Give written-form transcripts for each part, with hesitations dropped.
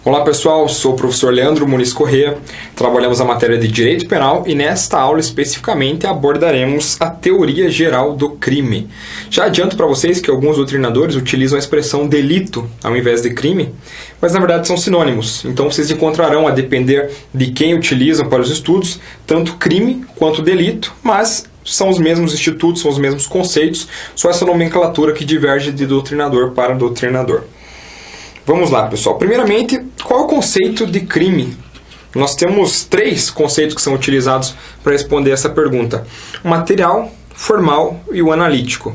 Olá pessoal, sou o professor Leandro Muniz Corrêa, trabalhamos a matéria de Direito Penal e nesta aula especificamente abordaremos a teoria geral do crime. Já adianto para vocês que alguns doutrinadores utilizam a expressão delito ao invés de crime, mas na verdade são sinônimos, então vocês encontrarão, a depender de quem utilizam para os estudos, tanto crime quanto delito, mas são os mesmos institutos, são os mesmos conceitos, só essa nomenclatura que diverge de doutrinador para doutrinador. Vamos lá, pessoal. Primeiramente, qual é o conceito de crime? Nós temos três conceitos que são utilizados para responder essa pergunta: o material, formal e o analítico.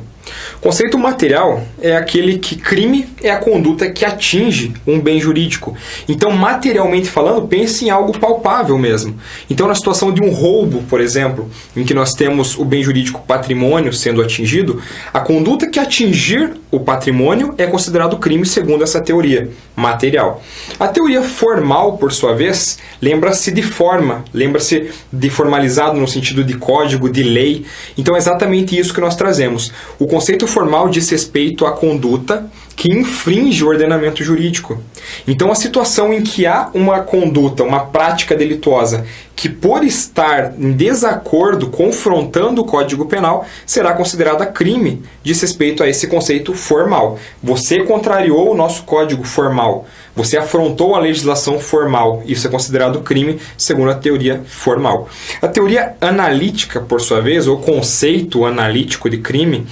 O conceito material é aquele que crime é a conduta que atinge um bem jurídico. Então, materialmente falando, pense em algo palpável mesmo. Então, na situação de um roubo, por exemplo, em que nós temos o bem jurídico patrimônio sendo atingido, a conduta que atingir o patrimônio é considerado crime segundo essa teoria material. A teoria formal, por sua vez, lembra-se de forma, lembra-se de formalizado no sentido de código, de lei. Então, é exatamente isso que nós trazemos. O conceito formal diz respeito à conduta que infringe o ordenamento jurídico. Então, a situação em que há uma conduta, uma prática delituosa, que por estar em desacordo, confrontando o Código Penal, será considerada crime, diz respeito a esse conceito formal. Você contrariou o nosso Código formal, você afrontou a legislação formal, isso é considerado crime, segundo a teoria formal. A teoria analítica, por sua vez, ou conceito analítico de crime,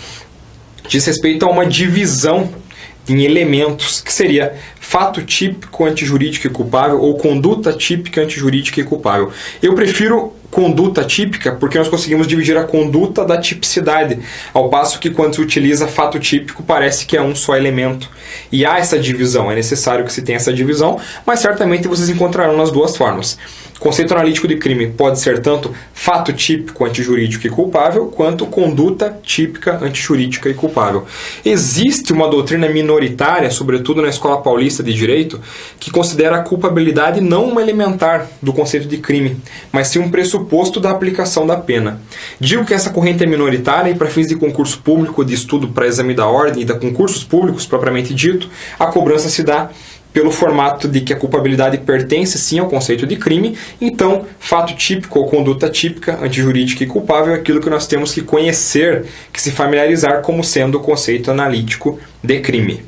diz respeito a uma divisão em elementos, que seria fato típico antijurídico e culpável ou conduta típica antijurídica e culpável. Eu prefiro conduta típica porque nós conseguimos dividir a conduta da tipicidade, ao passo que quando se utiliza fato típico parece que é um só elemento. E há essa divisão, é necessário que se tenha essa divisão, mas certamente vocês encontrarão nas duas formas. O conceito analítico de crime pode ser tanto fato típico antijurídico e culpável, quanto conduta típica antijurídica e culpável. Existe uma doutrina minoritária, sobretudo na Escola Paulista de Direito, que considera a culpabilidade não uma elementar do conceito de crime, mas sim um pressuposto da aplicação da pena. Digo que essa corrente é minoritária e para fins de concurso público, de estudo para exame da ordem e de concursos públicos propriamente dito, a cobrança se dá pelo formato de que a culpabilidade pertence sim ao conceito de crime, então fato típico ou conduta típica, antijurídica e culpável é aquilo que nós temos que conhecer, que se familiarizar como sendo o conceito analítico de crime.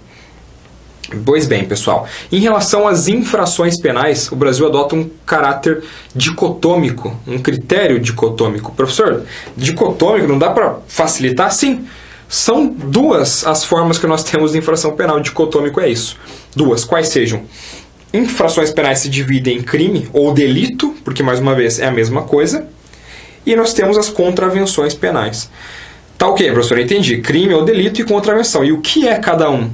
Pois bem, pessoal, em relação às infrações penais, o Brasil adota um caráter dicotômico, um critério dicotômico. Professor, dicotômico não dá para facilitar? Sim. São duas as formas que nós temos de infração penal. Dicotômico é isso. Duas. Quais sejam? Infrações penais se dividem em crime ou delito, porque, mais uma vez, é a mesma coisa. E nós temos as contravenções penais. Tá ok, professor? Entendi. Crime ou delito e contravenção. E o que é cada um?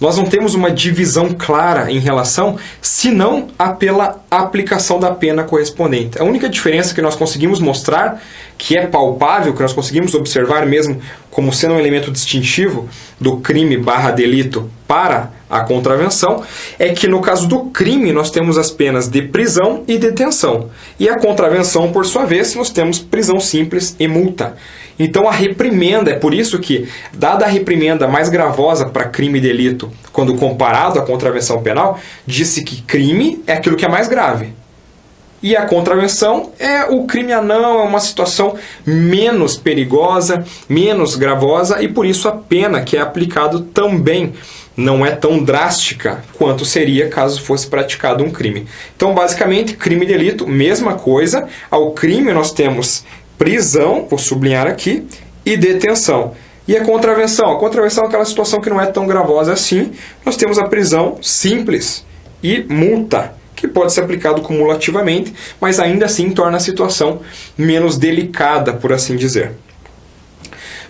Nós não temos uma divisão clara em relação, senão pela aplicação da pena correspondente. A única diferença que nós conseguimos mostrar, que é palpável, que nós conseguimos observar mesmo como sendo um elemento distintivo do crime / delito para a contravenção, é que no caso do crime nós temos as penas de prisão e detenção. E a contravenção, por sua vez, nós temos prisão simples e multa. Então a reprimenda, é por isso que, dada a reprimenda mais gravosa para crime e delito, quando comparado à contravenção penal, disse que crime é aquilo que é mais grave. E a contravenção é o crime anão, é uma situação menos perigosa, menos gravosa, e por isso a pena que é aplicado também não é tão drástica quanto seria caso fosse praticado um crime. Então, basicamente, crime e delito, mesma coisa. Ao crime nós temos prisão, vou sublinhar aqui, e detenção. E a contravenção? A contravenção é aquela situação que não é tão gravosa assim. Nós temos a prisão simples e multa, que pode ser aplicado cumulativamente, mas ainda assim torna a situação menos delicada, por assim dizer.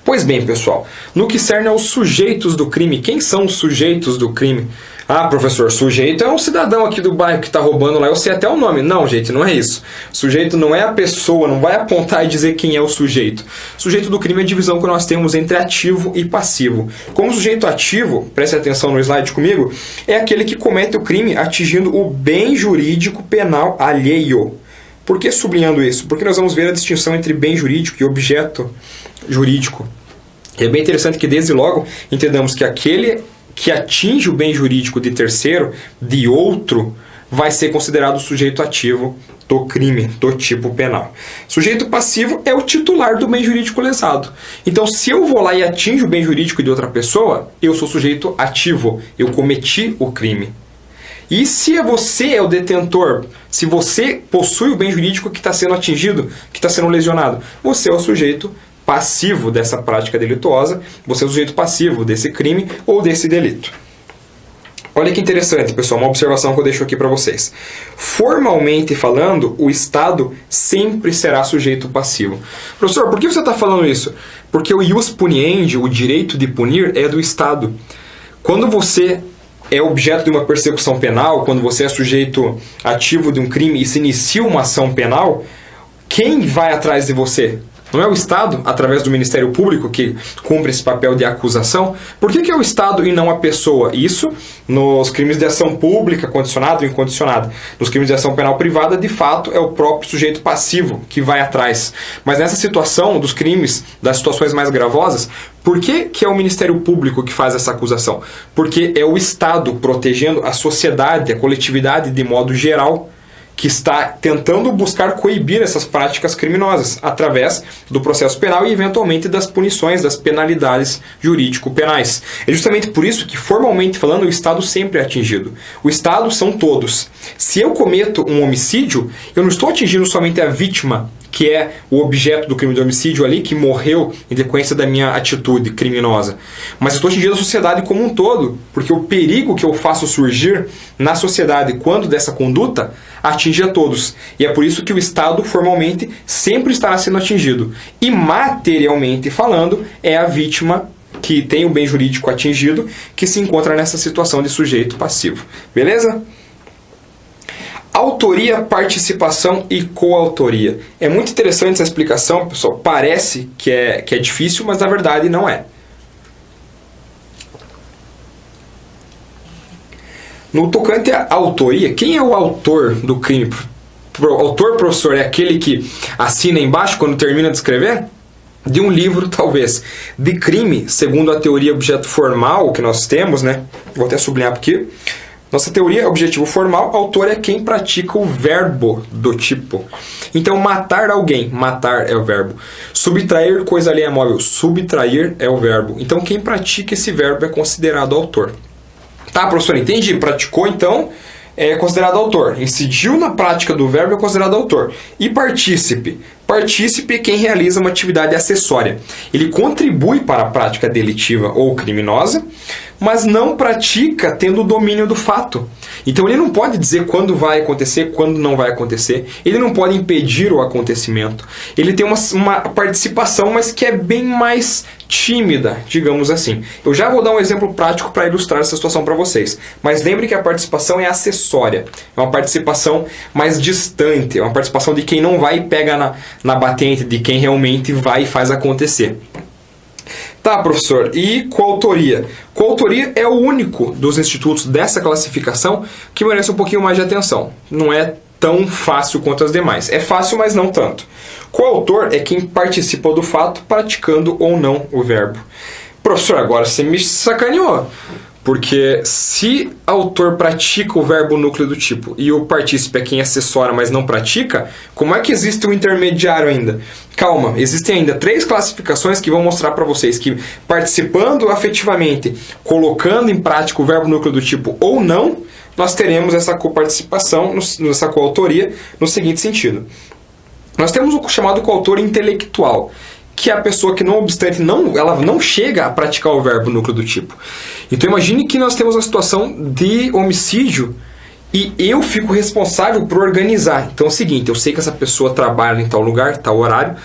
Pois bem, pessoal, no que cerne aos sujeitos do crime, quem são os sujeitos do crime? Ah, professor, sujeito é um cidadão aqui do bairro que está roubando lá, eu sei até o nome. Não, gente, não é isso. Sujeito não é a pessoa, não vai apontar e dizer quem é o sujeito. Sujeito do crime é a divisão que nós temos entre ativo e passivo. Como sujeito ativo, preste atenção no slide comigo, é aquele que comete o crime atingindo o bem jurídico penal alheio. Por que sublinhando isso? Porque nós vamos ver a distinção entre bem jurídico e objeto jurídico. É bem interessante que desde logo entendamos que aquele que atinge o bem jurídico de terceiro, de outro, vai ser considerado o sujeito ativo do crime, do tipo penal. Sujeito passivo é o titular do bem jurídico lesado. Então, se eu vou lá e atinjo o bem jurídico de outra pessoa, eu sou sujeito ativo, eu cometi o crime. E se você é o detentor, se você possui o bem jurídico que está sendo atingido, que está sendo lesionado, você é o sujeito passivo dessa prática delituosa, você é o sujeito passivo desse crime ou desse delito. Olha que interessante, pessoal, uma observação que eu deixo aqui para vocês. Formalmente falando, o Estado sempre será sujeito passivo. Professor, por que você está falando isso? Porque o ius puniendi, o direito de punir, é do Estado. Quando você é objeto de uma persecução penal, quando você é sujeito ativo de um crime e se inicia uma ação penal, quem vai atrás de você? Não é o Estado, através do Ministério Público, que cumpre esse papel de acusação? Por que é o Estado e não a pessoa? Isso nos crimes de ação pública, condicionado e incondicionado. Nos crimes de ação penal privada, de fato, é o próprio sujeito passivo que vai atrás. Mas nessa situação dos crimes, das situações mais gravosas, por que é o Ministério Público que faz essa acusação? Porque é o Estado protegendo a sociedade, a coletividade de modo geral, que está tentando buscar coibir essas práticas criminosas através do processo penal e, eventualmente, das punições, das penalidades jurídico-penais. É justamente por isso que, formalmente falando, o Estado sempre é atingido. O Estado são todos. Se eu cometo um homicídio, eu não estou atingindo somente a vítima, que é o objeto do crime de homicídio ali, que morreu em decorrência da minha atitude criminosa. Mas eu estou atingindo a sociedade como um todo, porque o perigo que eu faço surgir na sociedade quando dessa conduta atinge a todos. E é por isso que o Estado, formalmente, sempre estará sendo atingido. E, materialmente falando, é a vítima que tem o bem jurídico atingido que se encontra nessa situação de sujeito passivo. Beleza? Autoria, participação e coautoria. É muito interessante essa explicação, pessoal. Parece que é difícil, mas na verdade não é. No tocante à autoria, quem é o autor do crime? O autor, professor, é aquele que assina embaixo quando termina de escrever? De um livro, talvez. De crime, segundo a teoria objeto formal que nós temos, né? Vou até sublinhar aqui. Nossa teoria, objetivo formal, autor é quem pratica o verbo do tipo. Então, matar alguém, matar é o verbo. Subtrair coisa alheia móvel, subtrair é o verbo. Então, quem pratica esse verbo é considerado autor. Tá, professor, entendi. Praticou, então, é considerado autor. Incidiu na prática do verbo é considerado autor. E partícipe? Partícipe é quem realiza uma atividade acessória. Ele contribui para a prática delitiva ou criminosa, mas não pratica tendo o domínio do fato. Então ele não pode dizer quando vai acontecer, quando não vai acontecer. Ele não pode impedir o acontecimento. Ele tem uma participação, mas que é bem mais tímida, digamos assim. Eu já vou dar um exemplo prático para ilustrar essa situação para vocês. Mas lembre que a participação é acessória. É uma participação mais distante. É uma participação de quem não vai e pega na batente, de quem realmente vai e faz acontecer. Tá, professor, e coautoria? Coautoria é o único dos institutos dessa classificação que merece um pouquinho mais de atenção. Não é tão fácil quanto as demais. É fácil, mas não tanto. Coautor é quem participa do fato praticando ou não o verbo. Professor, agora você me sacaneou. Porque se autor pratica o verbo núcleo do tipo e o partícipe é quem assessora, mas não pratica, como é que existe um intermediário ainda? Calma, existem ainda 3 classificações que vão mostrar para vocês que participando afetivamente, colocando em prática o verbo núcleo do tipo ou não, nós teremos essa coparticipação, essa coautoria, no seguinte sentido. Nós temos o chamado coautor intelectual, que é a pessoa que, não obstante, ela não chega a praticar o verbo núcleo do tipo. Então imagine que nós temos uma situação de homicídio e eu fico responsável por organizar. Então é o seguinte, eu sei que essa pessoa trabalha em tal lugar, tal horário,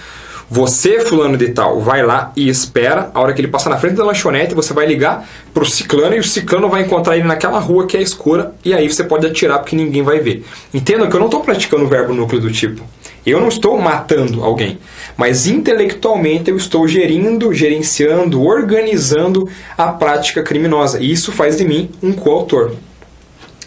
você, fulano de tal, vai lá e espera, a hora que ele passar na frente da lanchonete, você vai ligar para o ciclano e o ciclano vai encontrar ele naquela rua que é escura e aí você pode atirar porque ninguém vai ver. Entendam que eu não estou praticando o verbo núcleo do tipo. Eu não estou matando alguém, mas intelectualmente eu estou gerenciando, organizando a prática criminosa. E isso faz de mim um coautor.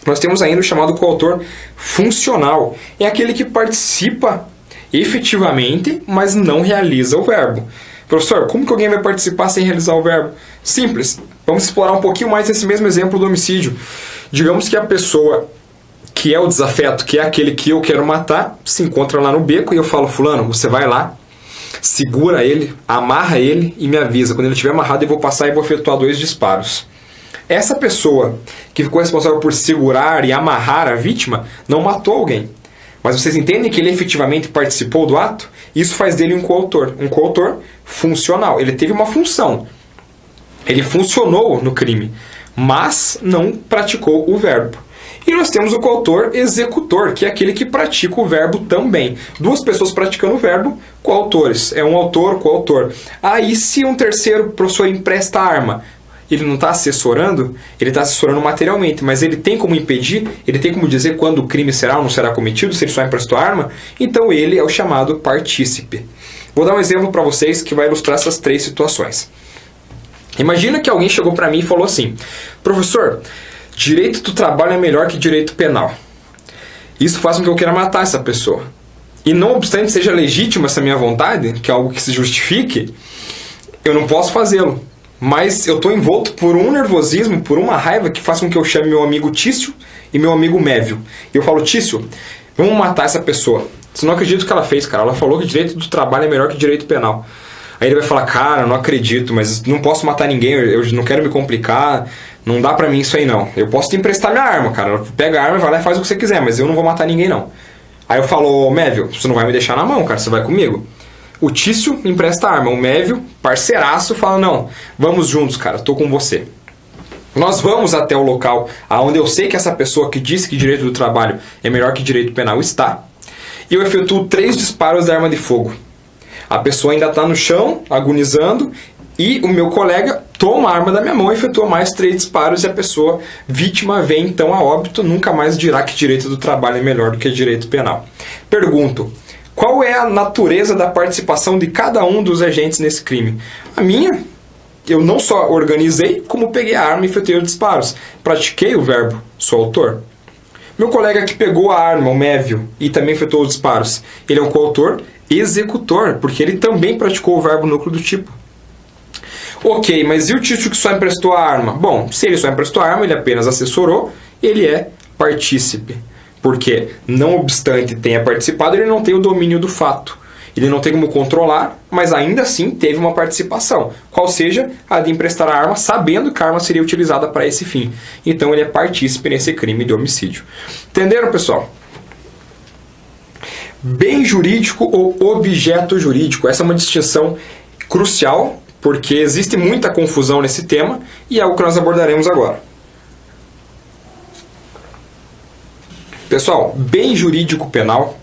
Nós temos ainda o chamado coautor funcional. É aquele que participa efetivamente, mas não realiza o verbo. Professor, como que alguém vai participar sem realizar o verbo? Simples. Vamos explorar um pouquinho mais esse mesmo exemplo do homicídio. Digamos que a pessoa que é o desafeto, que é aquele que eu quero matar, se encontra lá no beco e eu falo, fulano, você vai lá, segura ele, amarra ele e me avisa. Quando ele estiver amarrado, eu vou passar e vou efetuar 2 disparos. Essa pessoa que ficou responsável por segurar e amarrar a vítima não matou alguém. Mas vocês entendem que ele efetivamente participou do ato? Isso faz dele um coautor. Um coautor funcional. Ele teve uma função. Ele funcionou no crime, mas não praticou o verbo. E nós temos o coautor executor, que é aquele que pratica o verbo também. 2 pessoas praticando o verbo, coautores. É um autor, coautor. Aí, se um terceiro professor empresta a arma, ele não está assessorando, ele está assessorando materialmente, mas ele tem como impedir, ele tem como dizer quando o crime será ou não será cometido, se ele só emprestou a arma, então ele é o chamado partícipe. Vou dar um exemplo para vocês que vai ilustrar essas 3 situações. Imagina que alguém chegou para mim e falou assim, professor, direito do trabalho é melhor que direito penal. Isso faz com que eu queira matar essa pessoa. E não obstante seja legítima essa minha vontade, que é algo que se justifique, eu não posso fazê-lo. Mas eu estou envolto por um nervosismo, por uma raiva que faz com que eu chame meu amigo Tício e meu amigo Mévio. E eu falo, Tício, vamos matar essa pessoa. Você não acredita o que ela fez, cara. Ela falou que direito do trabalho é melhor que direito penal. Aí ele vai falar, cara, não acredito, mas não posso matar ninguém, eu não quero me complicar, não dá pra mim isso aí não. Eu posso te emprestar minha arma, cara. Pega a arma, vai lá e faz o que você quiser, mas eu não vou matar ninguém não. Aí eu falo, Mévio, você não vai me deixar na mão, cara, você vai comigo. O Tício empresta a arma, o Mévio, parceiraço, fala, não, vamos juntos, cara, tô com você. Nós vamos até o local onde eu sei que essa pessoa que disse que direito do trabalho é melhor que direito penal está, e eu efetuo 3 disparos da arma de fogo. A pessoa ainda está no chão, agonizando, e o meu colega toma a arma da minha mão e efetua mais 3 disparos, e a pessoa vítima vem então a óbito, nunca mais dirá que direito do trabalho é melhor do que direito penal. Pergunto, qual é a natureza da participação de cada um dos agentes nesse crime? A minha, eu não só organizei, como peguei a arma e efetuei os disparos. Pratiquei o verbo, sou autor. Meu colega que pegou a arma, o Mévio, e também efetuou os disparos, ele é um coautor executor, porque ele também praticou o verbo núcleo do tipo. Ok, mas e o Tício que só emprestou a arma? Bom, se ele só emprestou a arma, ele apenas assessorou, ele é partícipe. Porque, não obstante tenha participado, ele não tem o domínio do fato. Ele não tem como controlar, mas ainda assim teve uma participação. Qual seja a de emprestar a arma, sabendo que a arma seria utilizada para esse fim. Então ele é partícipe nesse crime de homicídio. Entenderam, pessoal? Bem jurídico ou objeto jurídico. Essa é uma distinção crucial, porque existe muita confusão nesse tema, e é o que nós abordaremos agora. Pessoal, bem jurídico penal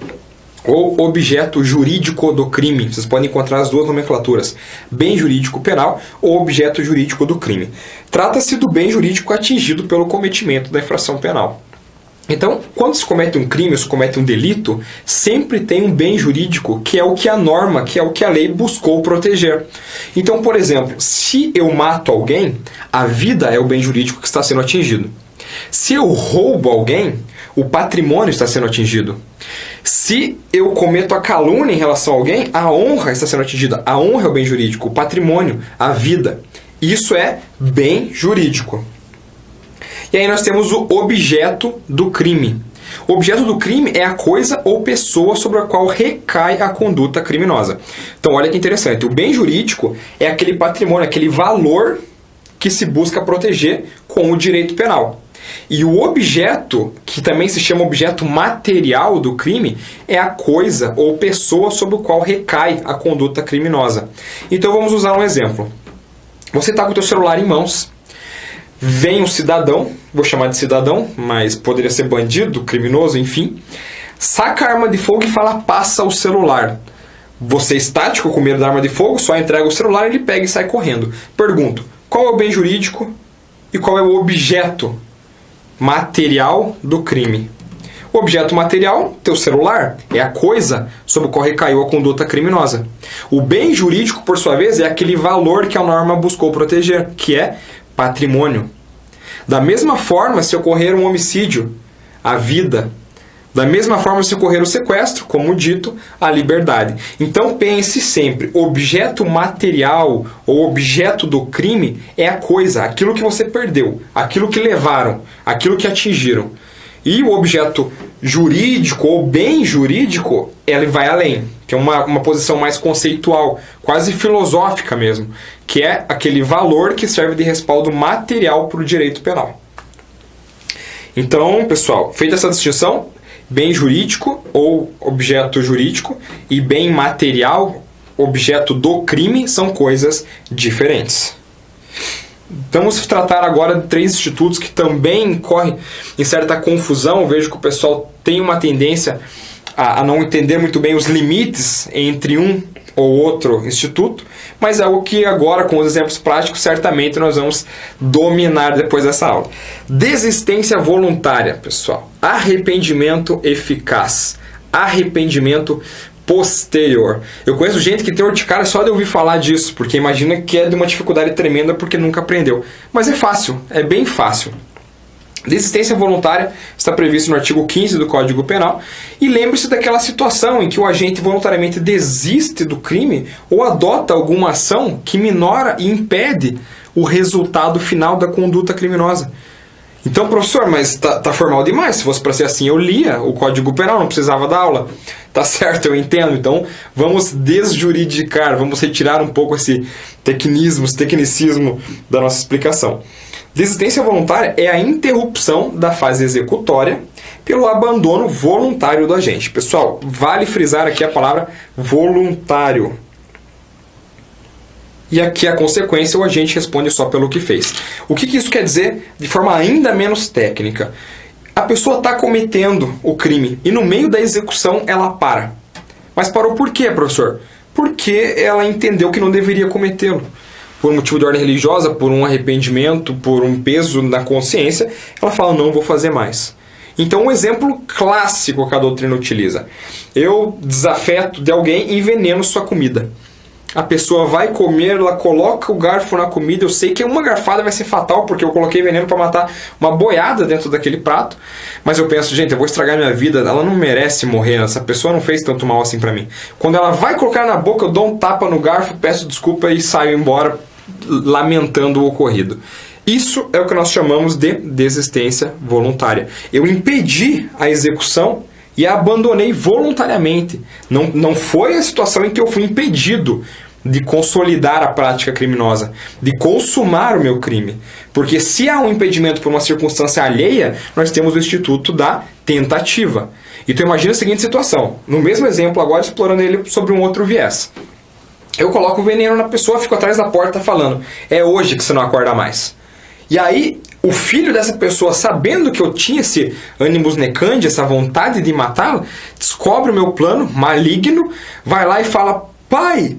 ou objeto jurídico do crime. Vocês podem encontrar as 2 nomenclaturas. Bem jurídico penal ou objeto jurídico do crime. Trata-se do bem jurídico atingido pelo cometimento da infração penal. Então, quando se comete um crime, se comete um delito, sempre tem um bem jurídico que é o que a norma, que é o que a lei buscou proteger. Então, por exemplo, se eu mato alguém, a vida é o bem jurídico que está sendo atingido. Se eu roubo alguém, o patrimônio está sendo atingido. Se eu cometo a calúnia em relação a alguém, a honra está sendo atingida. A honra é o bem jurídico, o patrimônio, a vida. Isso é bem jurídico. E aí nós temos o objeto do crime. O objeto do crime é a coisa ou pessoa sobre a qual recai a conduta criminosa. Então olha que interessante, o bem jurídico é aquele patrimônio, aquele valor que se busca proteger com o direito penal. E o objeto, que também se chama objeto material do crime, é a coisa ou pessoa sobre o qual recai a conduta criminosa. Então vamos usar um exemplo. Você está com o seu celular em mãos, vem um cidadão, vou chamar de cidadão, mas poderia ser bandido, criminoso, enfim, saca a arma de fogo e fala, passa o celular. Você estático, com medo da arma de fogo, só entrega o celular, ele pega e sai correndo. Pergunto, qual é o bem jurídico e qual é o objeto material do crime? O objeto material, teu celular, é a coisa sobre a qual recaiu a conduta criminosa. O bem jurídico, por sua vez, é aquele valor que a norma buscou proteger, que é patrimônio. Da mesma forma, se ocorrer um homicídio, a vida. Da mesma forma, se ocorrer o sequestro, como dito, a liberdade. Então pense sempre, objeto material ou objeto do crime é a coisa, aquilo que você perdeu, aquilo que levaram, aquilo que atingiram. E o objeto jurídico ou bem jurídico, ele vai além, que é uma posição mais conceitual, quase filosófica mesmo, que é aquele valor que serve de respaldo material para o direito penal. Então, pessoal, feita essa distinção, bem jurídico ou objeto jurídico e bem material, objeto do crime, são coisas diferentes. Vamos tratar agora de 3 institutos que também incorrem em certa confusão. Eu vejo que o pessoal tem uma tendência a não entender muito bem os limites entre um ou outro instituto, mas é algo que agora, com os exemplos práticos, certamente nós vamos dominar depois dessa aula. Desistência voluntária, pessoal. Arrependimento eficaz. Arrependimento posterior. Eu conheço gente que tem urticária só de ouvir falar disso, porque imagina que é de uma dificuldade tremenda porque nunca aprendeu. Mas é fácil, é bem fácil. Desistência voluntária está previsto no artigo 15 do Código Penal. E lembre-se daquela situação em que o agente voluntariamente desiste do crime ou adota alguma ação que minora e impede o resultado final da conduta criminosa. Então, professor, mas tá formal demais. Se fosse para ser assim, eu lia o Código Penal, não precisava da aula. Tá certo, eu entendo. Então, vamos desjuridicar, vamos retirar um pouco esse tecnicismo da nossa explicação. Desistência voluntária é a interrupção da fase executória pelo abandono voluntário do agente. Pessoal, vale frisar aqui a palavra voluntário. E aqui a consequência, o agente responde só pelo que fez. O que isso quer dizer de forma ainda menos técnica? A pessoa está cometendo o crime e no meio da execução ela para. Mas parou por quê, professor? Porque ela entendeu que não deveria cometê-lo. Por um motivo de ordem religiosa, por um arrependimento, por um peso na consciência, ela fala, não vou fazer mais. Então, um exemplo clássico que a doutrina utiliza. Eu desafeto de alguém e enveneno sua comida. A pessoa vai comer, ela coloca o garfo na comida, eu sei que uma garfada vai ser fatal, porque eu coloquei veneno para matar uma boiada dentro daquele prato, mas eu penso, gente, eu vou estragar minha vida, ela não merece morrer, essa pessoa não fez tanto mal assim para mim. Quando ela vai colocar na boca, eu dou um tapa no garfo, peço desculpa e saio embora, lamentando o ocorrido. Isso é o que nós chamamos de desistência voluntária. Eu impedi a execução e a abandonei voluntariamente. Não foi a situação em que eu fui impedido de consolidar a prática criminosa, de consumar o meu crime. Porque se há um impedimento por uma circunstância alheia, nós temos o instituto da tentativa. Então imagina a seguinte situação, no mesmo exemplo agora explorando ele sobre um outro viés. Eu coloco o veneno na pessoa, fico atrás da porta falando, é hoje que você não acorda mais. E aí, o filho dessa pessoa, sabendo que eu tinha esse animus necandi, essa vontade de matá-lo, descobre o meu plano maligno, vai lá e fala, pai,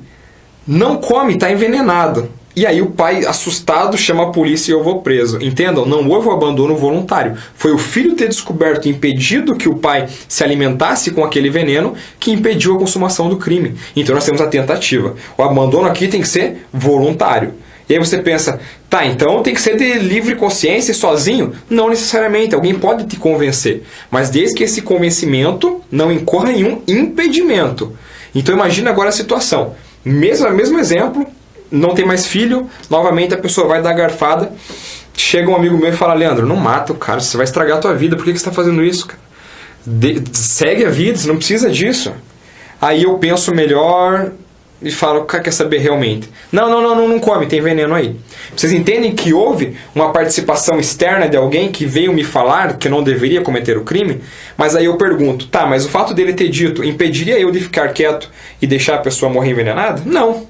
não come, está envenenado. E aí o pai, assustado, chama a polícia e eu vou preso. Entendam? Não houve o abandono voluntário. Foi o filho ter descoberto e impedido que o pai se alimentasse com aquele veneno que impediu a consumação do crime. Então nós temos a tentativa. O abandono aqui tem que ser voluntário. E aí você pensa, tá, então tem que ser de livre consciência e sozinho? Não necessariamente, alguém pode te convencer. Mas desde que esse convencimento não incorra em um impedimento. Então imagina agora a situação. Mesmo exemplo, não tem mais filho, novamente a pessoa vai dar garfada, chega um amigo meu e fala, Leandro, não mata o cara, você vai estragar a tua vida, por que você está fazendo isso, cara? Segue a vida, você não precisa disso. Aí eu penso melhor e falo, cara, quer saber realmente? Não come, tem veneno aí. Vocês entendem que houve uma participação externa de alguém que veio me falar que eu não deveria cometer o crime? Mas aí eu pergunto, tá, mas o fato dele ter dito impediria eu de ficar quieto e deixar a pessoa morrer envenenada? Não.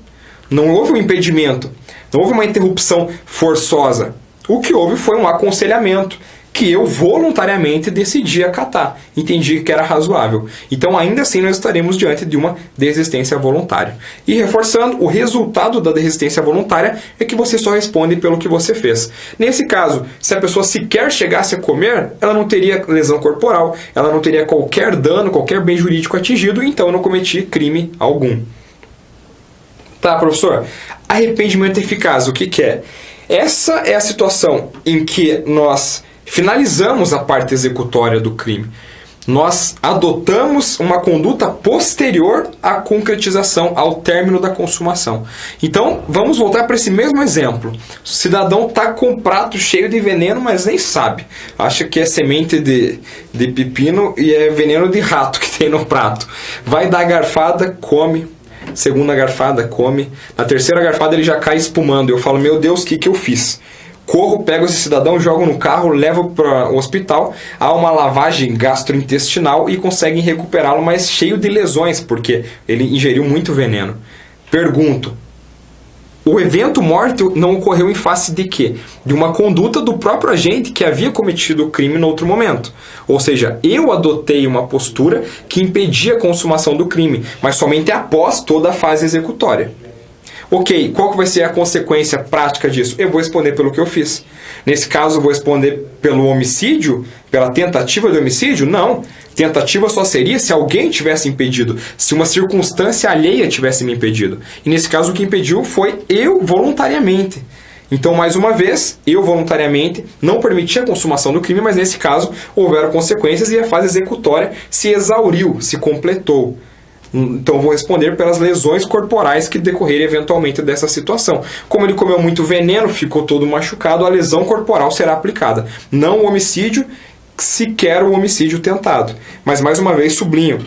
Não houve um impedimento, não houve uma interrupção forçosa. O que houve foi um aconselhamento que eu voluntariamente decidi acatar, entendi que era razoável. Então ainda assim nós estaremos diante de uma desistência voluntária. E reforçando, o resultado da desistência voluntária é que você só responde pelo que você fez. Nesse caso, se a pessoa sequer chegasse a comer, ela não teria lesão corporal, ela não teria qualquer dano, qualquer bem jurídico atingido, então eu não cometi crime algum. Tá, professor? Arrependimento eficaz, o que é? Essa é a situação em que nós finalizamos a parte executória do crime. nós adotamos uma conduta posterior à concretização, ao término da consumação. Então, vamos voltar para esse mesmo exemplo. O cidadão está com um prato cheio de veneno, mas nem sabe. Acha que é semente de pepino e é veneno de rato que tem no prato. Vai dar a garfada, come. Segunda garfada, come. Na terceira garfada ele já cai espumando. Eu falo, meu Deus, o que eu fiz? Corro, pego esse cidadão, jogo no carro, levo para o hospital, há uma lavagem gastrointestinal e conseguem recuperá-lo, mas cheio de lesões, porque ele ingeriu muito veneno. Pergunto, o evento morto não ocorreu em face de quê? De uma conduta do próprio agente que havia cometido o crime no outro momento. Ou seja, eu adotei uma postura que impedia a consumação do crime, mas somente após toda a fase executória. Ok, qual que vai ser a consequência prática disso? Eu vou responder pelo que eu fiz. Nesse caso, eu vou responder pelo homicídio? Pela tentativa de homicídio? Não. Tentativa só seria se alguém tivesse impedido, se uma circunstância alheia tivesse me impedido. E nesse caso, o que impediu foi eu voluntariamente. Então, mais uma vez, eu voluntariamente não permiti a consumação do crime, mas nesse caso, houveram consequências e a fase executória se exauriu, se completou. Então vou responder pelas lesões corporais que decorrerem eventualmente dessa situação. Como ele comeu muito veneno, ficou todo machucado, a lesão corporal será aplicada. Não o homicídio, sequer o homicídio tentado. Mas mais uma vez sublinho,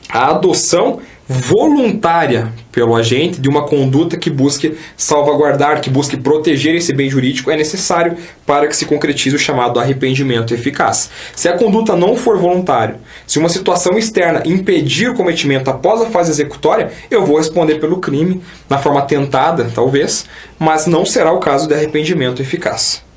a adoção voluntária pelo agente de uma conduta que busque salvaguardar, que busque proteger esse bem jurídico é necessário para que se concretize o chamado arrependimento eficaz. Se a conduta não for voluntária, se uma situação externa impedir o cometimento após a fase executória, eu vou responder pelo crime, na forma tentada, talvez, mas não será o caso de arrependimento eficaz.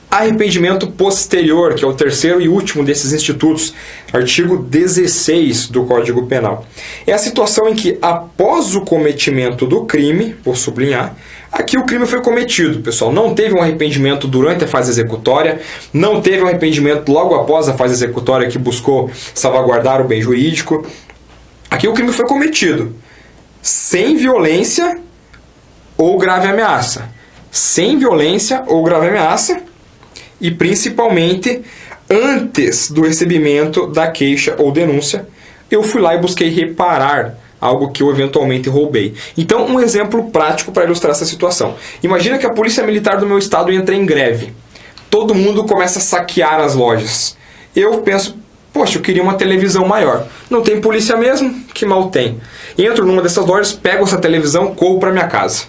Arrependimento posterior, que é o terceiro e último desses institutos, artigo 16 do Código Penal. É a situação em que, após o cometimento do crime, vou sublinhar, aqui o crime foi cometido, pessoal, não teve um arrependimento durante a fase executória, não teve um arrependimento logo após a fase executória que buscou salvaguardar o bem jurídico. Aqui o crime foi cometido sem violência ou grave ameaça. Sem violência ou grave ameaça, e principalmente antes do recebimento da queixa ou denúncia, eu fui lá e busquei reparar algo que eu eventualmente roubei. Então, um exemplo prático para ilustrar essa situação. Imagina que a Polícia Militar do meu estado entra em greve. Todo mundo começa a saquear as lojas. Eu penso, poxa, eu queria uma televisão maior. Não tem polícia mesmo? Que mal tem. Entro numa dessas lojas, pego essa televisão, corro para minha casa.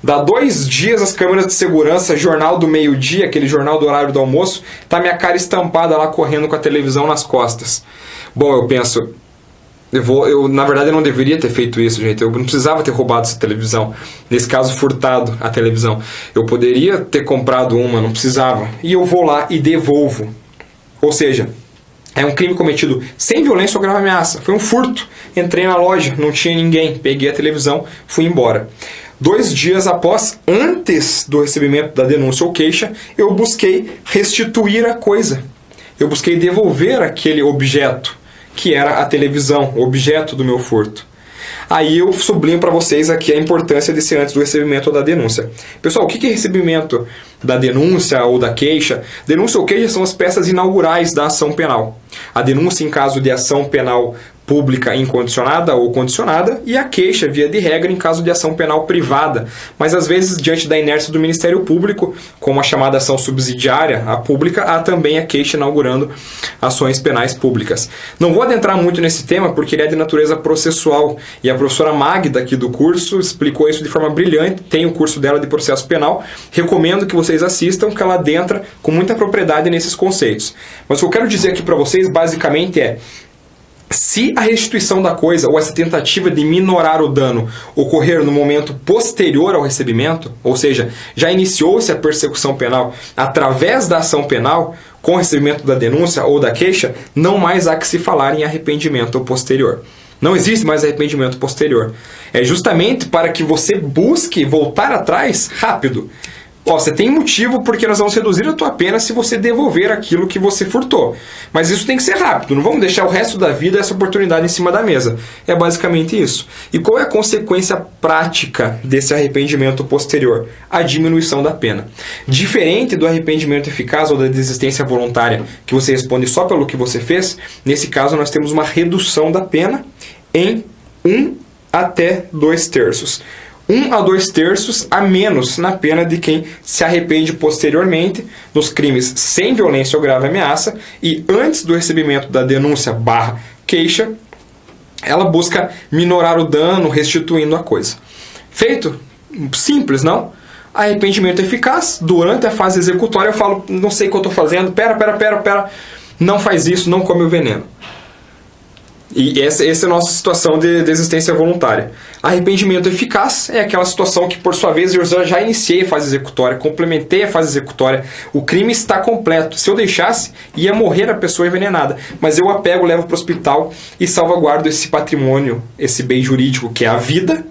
Dá 2 dias as câmeras de segurança, jornal do meio-dia, aquele jornal do horário do almoço, tá minha cara estampada lá correndo com a televisão nas costas. Bom, eu penso, na verdade eu não deveria ter feito isso, gente. Eu não precisava ter roubado essa televisão. Nesse caso, furtado a televisão. Eu poderia ter comprado uma, não precisava. E eu vou lá e devolvo. Ou seja, é um crime cometido sem violência ou grave ameaça. Foi um furto. Entrei na loja, não tinha ninguém. Peguei a televisão, fui embora. 2 dias após, antes do recebimento da denúncia ou queixa, eu busquei restituir a coisa. Eu busquei devolver aquele objeto, que era a televisão, o objeto do meu furto. Aí eu sublinho para vocês aqui a importância de ser antes do recebimento ou da denúncia. Pessoal, o que é recebimento da denúncia ou da queixa? Denúncia ou queixa são as peças inaugurais da ação penal. A denúncia em caso de ação penal pública incondicionada ou condicionada e a queixa, via de regra, em caso de ação penal privada. Mas, às vezes, diante da inércia do Ministério Público, como a chamada ação subsidiária à pública, há também a queixa inaugurando ações penais públicas. Não vou adentrar muito nesse tema porque ele é de natureza processual e a professora Magda aqui do curso explicou isso de forma brilhante, tem o curso dela de processo penal, recomendo que vocês assistam, que ela adentra com muita propriedade nesses conceitos. Mas o que eu quero dizer aqui para vocês, basicamente, é: se a restituição da coisa ou essa tentativa de minorar o dano ocorrer no momento posterior ao recebimento, ou seja, já iniciou-se a persecução penal através da ação penal, com o recebimento da denúncia ou da queixa, não mais há que se falar em arrependimento posterior. Não existe mais arrependimento posterior. É justamente para que você busque voltar atrás rápido. Ó, você tem motivo porque nós vamos reduzir a tua pena se você devolver aquilo que você furtou. Mas isso tem que ser rápido, não vamos deixar o resto da vida essa oportunidade em cima da mesa. É basicamente isso. E qual é a consequência prática desse arrependimento posterior? A diminuição da pena. Diferente do arrependimento eficaz ou da desistência voluntária, que você responde só pelo que você fez, nesse caso nós temos uma redução da pena em 1 até 2/3. 1 a 2/3 a menos na pena de quem se arrepende posteriormente nos crimes sem violência ou grave ameaça e antes do recebimento da denúncia / queixa, ela busca minorar o dano restituindo a coisa. Feito? Simples, não? Arrependimento eficaz, durante a fase executória eu falo, não sei o que eu estou fazendo, pera, não faz isso, não come o veneno. E essa é a nossa situação de desistência voluntária. Arrependimento eficaz é aquela situação que, por sua vez, eu já iniciei a fase executória, complementei a fase executória, o crime está completo. Se eu deixasse, ia morrer a pessoa envenenada. Mas eu a pego, levo para o hospital e salvaguardo esse patrimônio, esse bem jurídico que é a vida,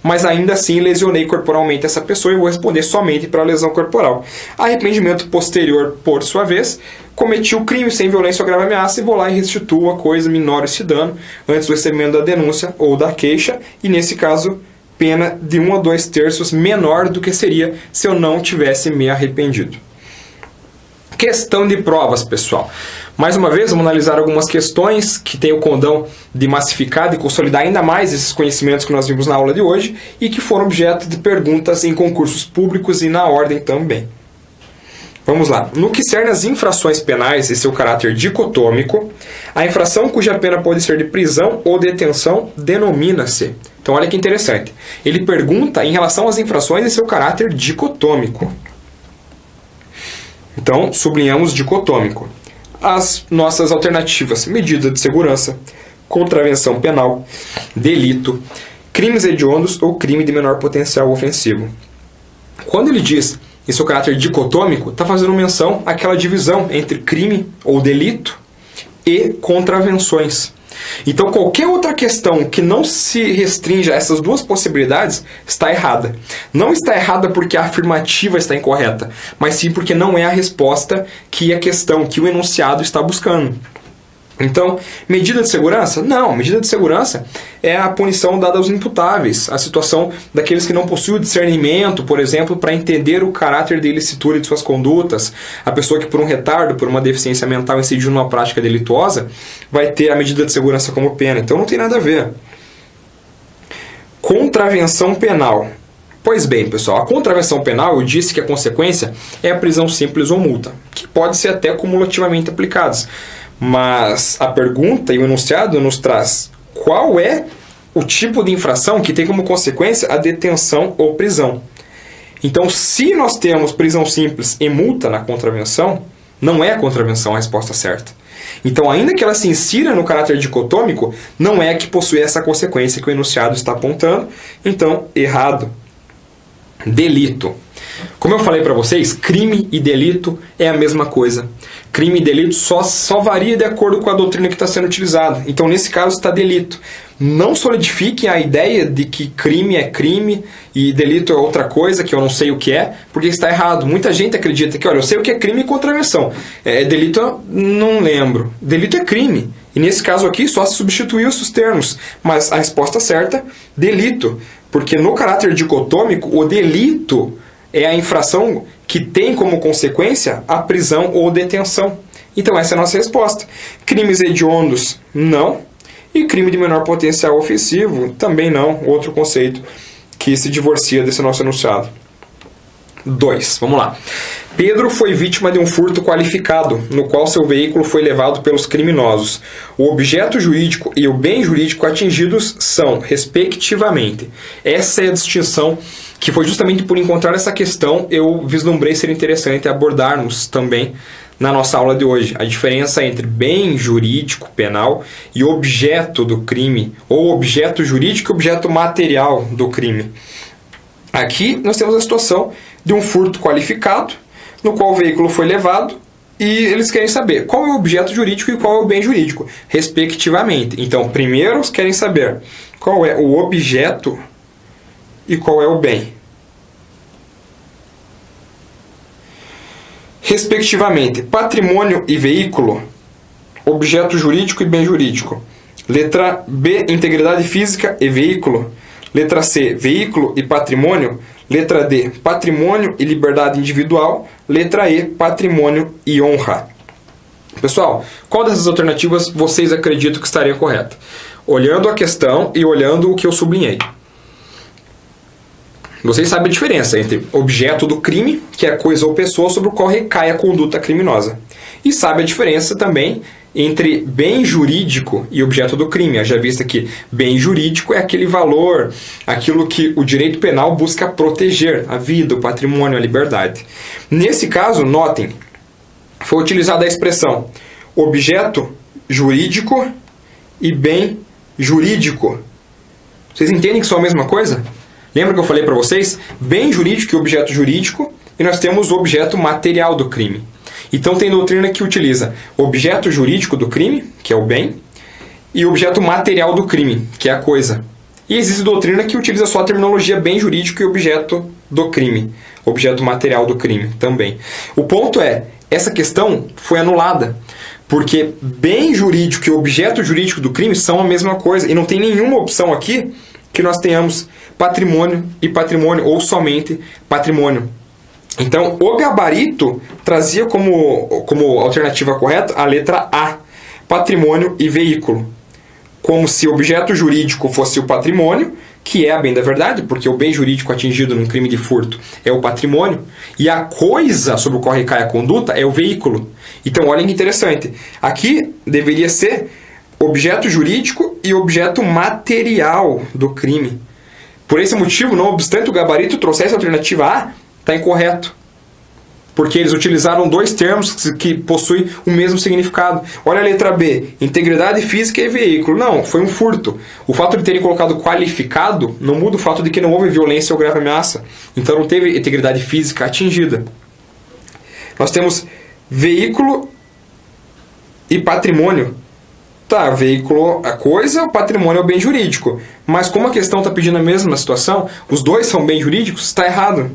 mas ainda assim lesionei corporalmente essa pessoa e vou responder somente para a lesão corporal. Arrependimento posterior, por sua vez, cometi o crime sem violência ou grave ameaça e vou lá e restituo a coisa, minoro esse dano antes do recebimento da denúncia ou da queixa e, nesse caso, pena de 1 a 2/3 menor do que seria se eu não tivesse me arrependido. Questão de provas, pessoal. Mais uma vez, vamos analisar algumas questões que têm o condão de massificar, de consolidar ainda mais esses conhecimentos que nós vimos na aula de hoje e que foram objeto de perguntas em concursos públicos e na ordem também. Vamos lá. No que cerne às infrações penais e seu caráter dicotômico, a infração cuja pena pode ser de prisão ou detenção denomina-se. Então, olha que interessante. Ele pergunta em relação às infrações e seu caráter dicotômico. Então, sublinhamos dicotômico. As nossas alternativas: medida de segurança, contravenção penal, delito, crimes hediondos ou crime de menor potencial ofensivo. Quando ele diz em seu caráter dicotômico, está fazendo menção àquela divisão entre crime ou delito e contravenções. Então, qualquer outra questão que não se restrinja a essas duas possibilidades está errada. Não está errada porque a afirmativa está incorreta, mas sim porque não é a resposta que a questão, que o enunciado está buscando. Então, medida de segurança? Não, medida de segurança é a punição dada aos imputáveis, a situação daqueles que não possuem o discernimento, por exemplo, para entender o caráter de ilicitude de suas condutas. A pessoa que por um retardo, por uma deficiência mental incidiu numa prática delituosa, vai ter a medida de segurança como pena. Então não tem nada a ver. Contravenção penal. Pois bem, pessoal, a contravenção penal, eu disse que a consequência é a prisão simples ou multa, que pode ser até cumulativamente aplicadas. Mas a pergunta e o enunciado nos traz qual é o tipo de infração que tem como consequência a detenção ou prisão. Então, se nós temos prisão simples e multa na contravenção, não é a contravenção a resposta certa. Então, ainda que ela se insira no caráter dicotômico, não é que possui essa consequência que o enunciado está apontando. Então, errado. Delito. Como eu falei para vocês, crime e delito é a mesma coisa. Crime e delito só varia de acordo com a doutrina que está sendo utilizada. Então, nesse caso, está delito. Não solidifiquem a ideia de que crime é crime e delito é outra coisa, que eu não sei o que é, porque está errado. Muita gente acredita que, olha, eu sei o que é crime e contravenção. Delito, eu não lembro. Delito é crime. E nesse caso aqui, só se substituiu os termos. Mas a resposta certa, delito. Porque no caráter dicotômico, o delito é a infração que tem como consequência a prisão ou detenção. Então essa é a nossa resposta. Crimes hediondos, não. E crime de menor potencial ofensivo, também não. Outro conceito que se divorcia desse nosso enunciado. 2. Vamos lá. Pedro foi vítima de um furto qualificado, no qual seu veículo foi levado pelos criminosos. O objeto jurídico e o bem jurídico atingidos são, respectivamente. Essa é a distinção que foi justamente por encontrar essa questão eu vislumbrei ser interessante abordarmos também na nossa aula de hoje. A diferença entre bem jurídico penal e objeto do crime, ou objeto jurídico e objeto material do crime. Aqui nós temos a situação de um furto qualificado, no qual o veículo foi levado, e eles querem saber qual é o objeto jurídico e qual é o bem jurídico, respectivamente. Então, primeiro eles querem saber qual é o objeto e qual é o bem. respectivamente, patrimônio e veículo, objeto jurídico e bem jurídico. Letra B, integridade física e veículo. Letra C, veículo e patrimônio. Letra D, patrimônio e liberdade individual. Letra E, patrimônio e honra. Pessoal, qual dessas alternativas vocês acreditam que estaria correta? Olhando a questão e olhando o que eu sublinhei. Vocês sabem a diferença entre objeto do crime, que é a coisa ou pessoa sobre o qual recai a conduta criminosa. E sabe a diferença também entre bem jurídico e objeto do crime. Já visto que bem jurídico é aquele valor, aquilo que o direito penal busca proteger, a vida, o patrimônio, a liberdade. Nesse caso, notem, foi utilizada a expressão objeto jurídico e bem jurídico. Vocês entendem que são a mesma coisa? Lembra que eu falei para vocês? Bem jurídico e objeto jurídico, e nós temos o objeto material do crime. Então tem doutrina que utiliza objeto jurídico do crime, que é o bem, e objeto material do crime, que é a coisa. E existe doutrina que utiliza só a terminologia bem jurídico e objeto do crime, objeto material do crime também. O ponto é, essa questão foi anulada, porque bem jurídico e objeto jurídico do crime são a mesma coisa, e não tem nenhuma opção aqui que nós tenhamos patrimônio e patrimônio, ou somente patrimônio. Então, o gabarito trazia como alternativa correta a letra A, patrimônio e veículo. Como se objeto jurídico fosse o patrimônio, que é a bem da verdade, porque o bem jurídico atingido num crime de furto é o patrimônio, e a coisa sobre o qual recai a conduta é o veículo. Então, olhem que interessante. Aqui deveria ser objeto jurídico e objeto material do crime. Por esse motivo, não obstante o gabarito trouxesse a alternativa A, está incorreto. Porque eles utilizaram dois termos que possuem o mesmo significado. Olha a letra B, integridade física e veículo. Não, foi um furto. O fato de terem colocado qualificado não muda o fato de que não houve violência ou grave ameaça. Então não teve integridade física atingida. Nós temos veículo e patrimônio. Tá, veículo a coisa, o patrimônio é o bem jurídico. Mas como a questão está pedindo a mesma situação, os dois são bem jurídicos, está errado.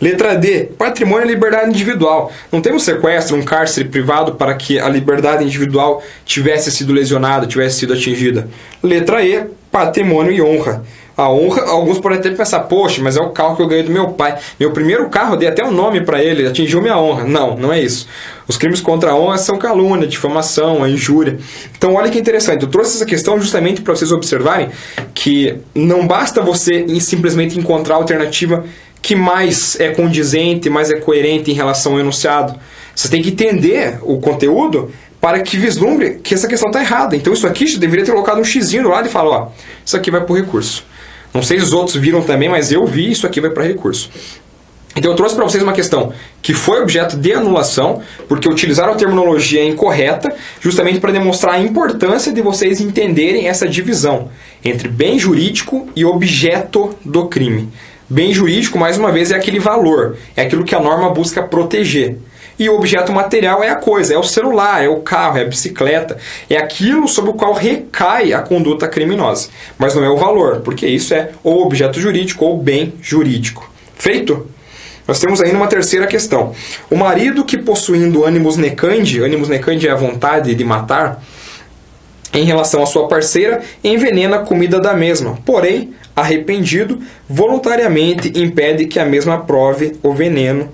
Letra D, patrimônio e liberdade individual. Não temos sequestro, um cárcere privado para que a liberdade individual tivesse sido lesionada, tivesse sido atingida. Letra E, patrimônio e honra. A honra, alguns podem até pensar, poxa, mas é o carro que eu ganhei do meu pai. Meu primeiro carro, eu dei até um nome para ele, atingiu minha honra. Não, não é isso. Os crimes contra a honra são calúnia, difamação, a injúria. Então, olha que interessante. Eu trouxe essa questão justamente para vocês observarem que não basta você simplesmente encontrar a alternativa que mais é condizente, mais é coerente em relação ao enunciado. Você tem que entender o conteúdo para que vislumbre que essa questão está errada. Então, isso aqui já deveria ter colocado um xizinho do lado e falar, ó, isso aqui vai para o recurso. Não sei se os outros viram também, mas eu vi, isso aqui vai para recurso. Então eu trouxe para vocês uma questão que foi objeto de anulação, porque utilizaram a terminologia incorreta, justamente para demonstrar a importância de vocês entenderem essa divisão entre bem jurídico e objeto do crime. Bem jurídico, mais uma vez, é aquele valor, é aquilo que a norma busca proteger. E o objeto material é a coisa, é o celular, é o carro, é a bicicleta, é aquilo sobre o qual recai a conduta criminosa. Mas não é o valor, porque isso é ou objeto jurídico ou bem jurídico. Feito? Nós temos ainda uma terceira questão. O marido que possuindo animus necandi é a vontade de matar, em relação à sua parceira, envenena a comida da mesma, porém, arrependido, voluntariamente impede que a mesma prove o veneno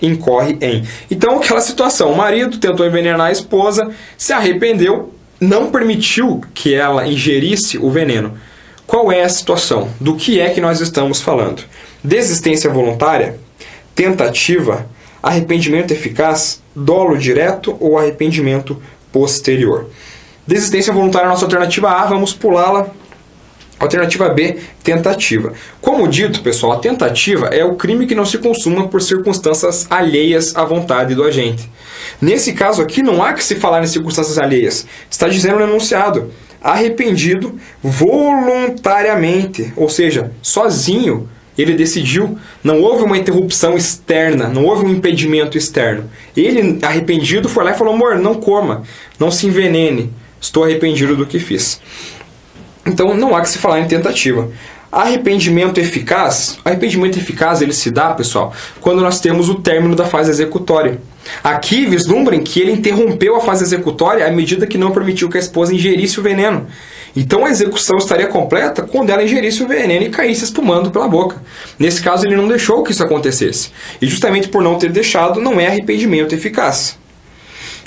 incorre em. Então, aquela situação, o marido tentou envenenar a esposa, se arrependeu, não permitiu que ela ingerisse o veneno. Qual é a situação? Do que é que nós estamos falando? Desistência voluntária? Tentativa? Arrependimento eficaz? Dolo direto ou arrependimento posterior? Desistência voluntária é a nossa alternativa A, vamos pulá-la. Alternativa B, tentativa. Como dito, pessoal, a tentativa é o crime que não se consuma por circunstâncias alheias à vontade do agente. Nesse caso aqui, não há que se falar em circunstâncias alheias. Está dizendo no enunciado, arrependido voluntariamente, ou seja, sozinho, ele decidiu, não houve uma interrupção externa, não houve um impedimento externo. Ele, arrependido, foi lá e falou, amor, não coma, não se envenene, estou arrependido do que fiz. Então, não há que se falar em tentativa. Arrependimento eficaz? Arrependimento eficaz ele se dá, pessoal, quando nós temos o término da fase executória. Aqui, vislumbrem que ele interrompeu a fase executória à medida que não permitiu que a esposa ingerisse o veneno. Então a execução estaria completa quando ela ingerisse o veneno e caísse espumando pela boca. Nesse caso, ele não deixou que isso acontecesse. E justamente por não ter deixado, não é arrependimento eficaz.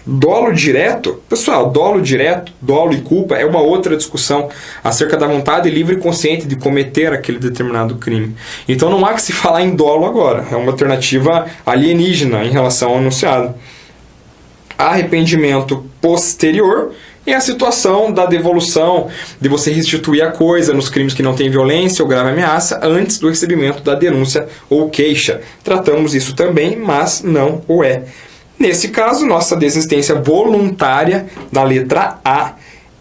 Dolo direto, pessoal, dolo direto, dolo e culpa é uma outra discussão acerca da vontade livre e consciente de cometer aquele determinado crime. Então não há que se falar em dolo agora, é uma alternativa alienígena em relação ao enunciado. Arrependimento posterior é a situação da devolução, de você restituir a coisa nos crimes que não têm violência ou grave ameaça antes do recebimento da denúncia ou queixa. Tratamos isso também, mas não o é. Nesse caso, nossa desistência voluntária da letra A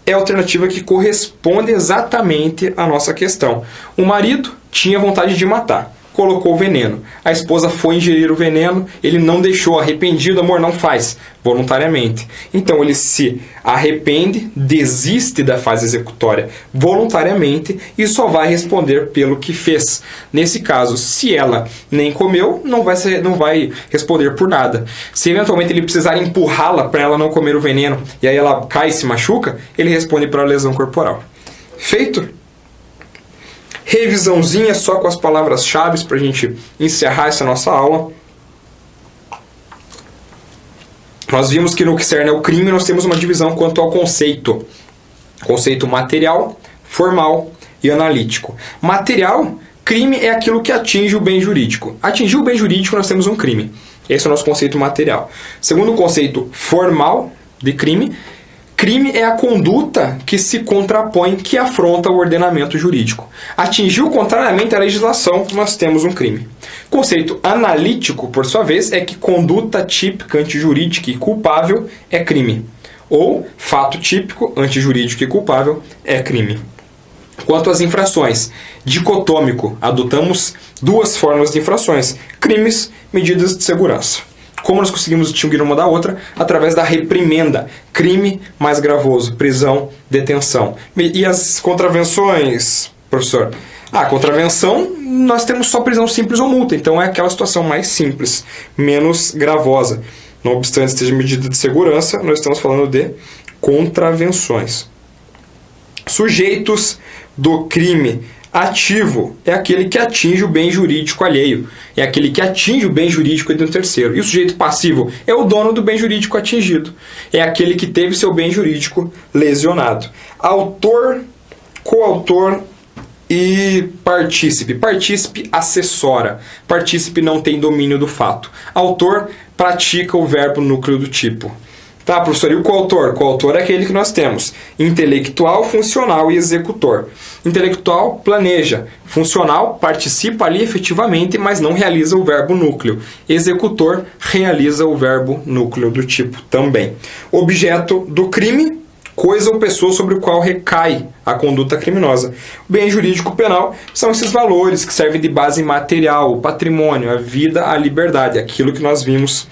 é a alternativa que corresponde exatamente à nossa questão. O marido tinha vontade de matar, colocou o veneno. A esposa foi ingerir o veneno, ele não deixou, arrependido, amor, não faz, voluntariamente. Então ele se arrepende, desiste da fase executória voluntariamente e só vai responder pelo que fez. Nesse caso, se ela nem comeu, não vai responder por nada. Se eventualmente ele precisar empurrá-la para ela não comer o veneno e aí ela cai e se machuca, ele responde pela lesão corporal. Feito? Revisãozinha só com as palavras-chave para a gente encerrar essa nossa aula. Nós vimos que no que cerne ao crime nós temos uma divisão quanto ao conceito. Conceito material, formal e analítico. Material, crime é aquilo que atinge o bem jurídico. Atingiu o bem jurídico, nós temos um crime. Esse é o nosso conceito material. Segundo o conceito formal de crime, crime é a conduta que se contrapõe, que afronta o ordenamento jurídico. Atingiu contrariamente à legislação, nós temos um crime. Conceito analítico, por sua vez, é que conduta típica antijurídica e culpável é crime. Ou fato típico antijurídico e culpável é crime. Quanto às infrações, dicotômico, adotamos duas formas de infrações: crimes, medidas de segurança. Como nós conseguimos distinguir uma da outra? Através da reprimenda. Crime mais gravoso, prisão, detenção. E as contravenções, professor? Contravenção, nós temos só prisão simples ou multa. Então é aquela situação mais simples, menos gravosa. Não obstante esteja medida de segurança, nós estamos falando de contravenções. Sujeitos do crime. Ativo é aquele que atinge o bem jurídico alheio. É aquele que atinge o bem jurídico de um terceiro. E o sujeito passivo é o dono do bem jurídico atingido. É aquele que teve seu bem jurídico lesionado. Autor, coautor e partícipe. Partícipe assessora. Partícipe não tem domínio do fato. Autor pratica o verbo núcleo do tipo. Tá, professor, e o coautor? Coautor é aquele que nós temos: intelectual, funcional e executor. Intelectual planeja, funcional participa ali efetivamente, mas não realiza o verbo núcleo. Executor realiza o verbo núcleo do tipo também. Objeto do crime, coisa ou pessoa sobre o qual recai a conduta criminosa. O bem jurídico penal são esses valores que servem de base material, o patrimônio, a vida, a liberdade, aquilo que nós vimos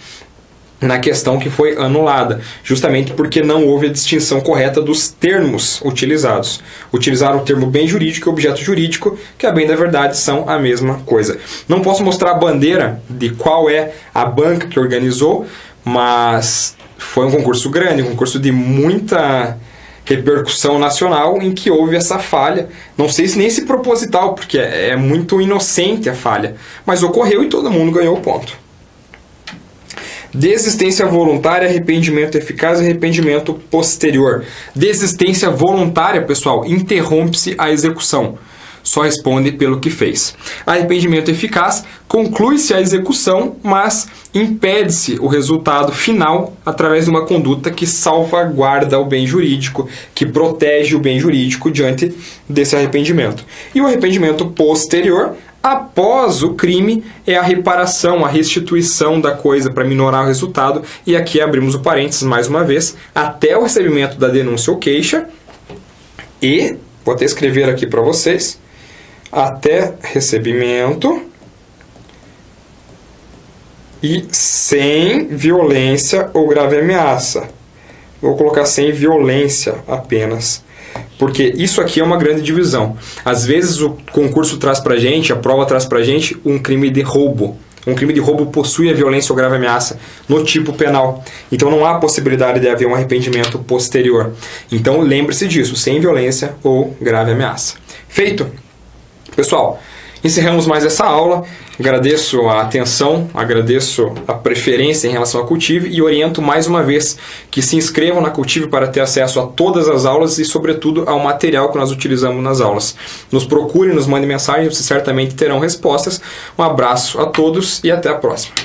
na questão que foi anulada, justamente porque não houve a distinção correta dos termos utilizados. Utilizaram o termo bem jurídico e objeto jurídico, que a bem da verdade são a mesma coisa. Não posso mostrar a bandeira de qual é a banca que organizou, mas foi um concurso grande, um concurso de muita repercussão nacional em que houve essa falha. Não sei se nem se proposital, porque é muito inocente a falha, mas ocorreu e todo mundo ganhou o ponto. Desistência voluntária, arrependimento eficaz e arrependimento posterior. Desistência voluntária, pessoal, interrompe-se a execução. Só responde pelo que fez. Arrependimento eficaz, conclui-se a execução, mas impede-se o resultado final através de uma conduta que salvaguarda o bem jurídico, que protege o bem jurídico diante desse arrependimento. E o arrependimento posterior, após o crime, é a reparação, a restituição da coisa para minorar o resultado. E aqui abrimos o parênteses mais uma vez, até o recebimento da denúncia ou queixa. E, vou até escrever aqui para vocês, até recebimento e sem violência ou grave ameaça. Vou colocar sem violência apenas, porque isso aqui é uma grande divisão. Às vezes o concurso traz pra gente, a prova traz pra gente um crime de roubo. Um crime de roubo possui a violência ou grave ameaça no tipo penal. Então não há possibilidade de haver um arrependimento posterior. Então lembre-se disso, sem violência ou grave ameaça. Feito? Pessoal, encerramos mais essa aula. Agradeço a atenção, agradeço a preferência em relação à Cultive e oriento mais uma vez que se inscrevam na Cultive para ter acesso a todas as aulas e, sobretudo, ao material que nós utilizamos nas aulas. Nos procurem, nos mandem mensagem, vocês certamente terão respostas. Um abraço a todos e até a próxima.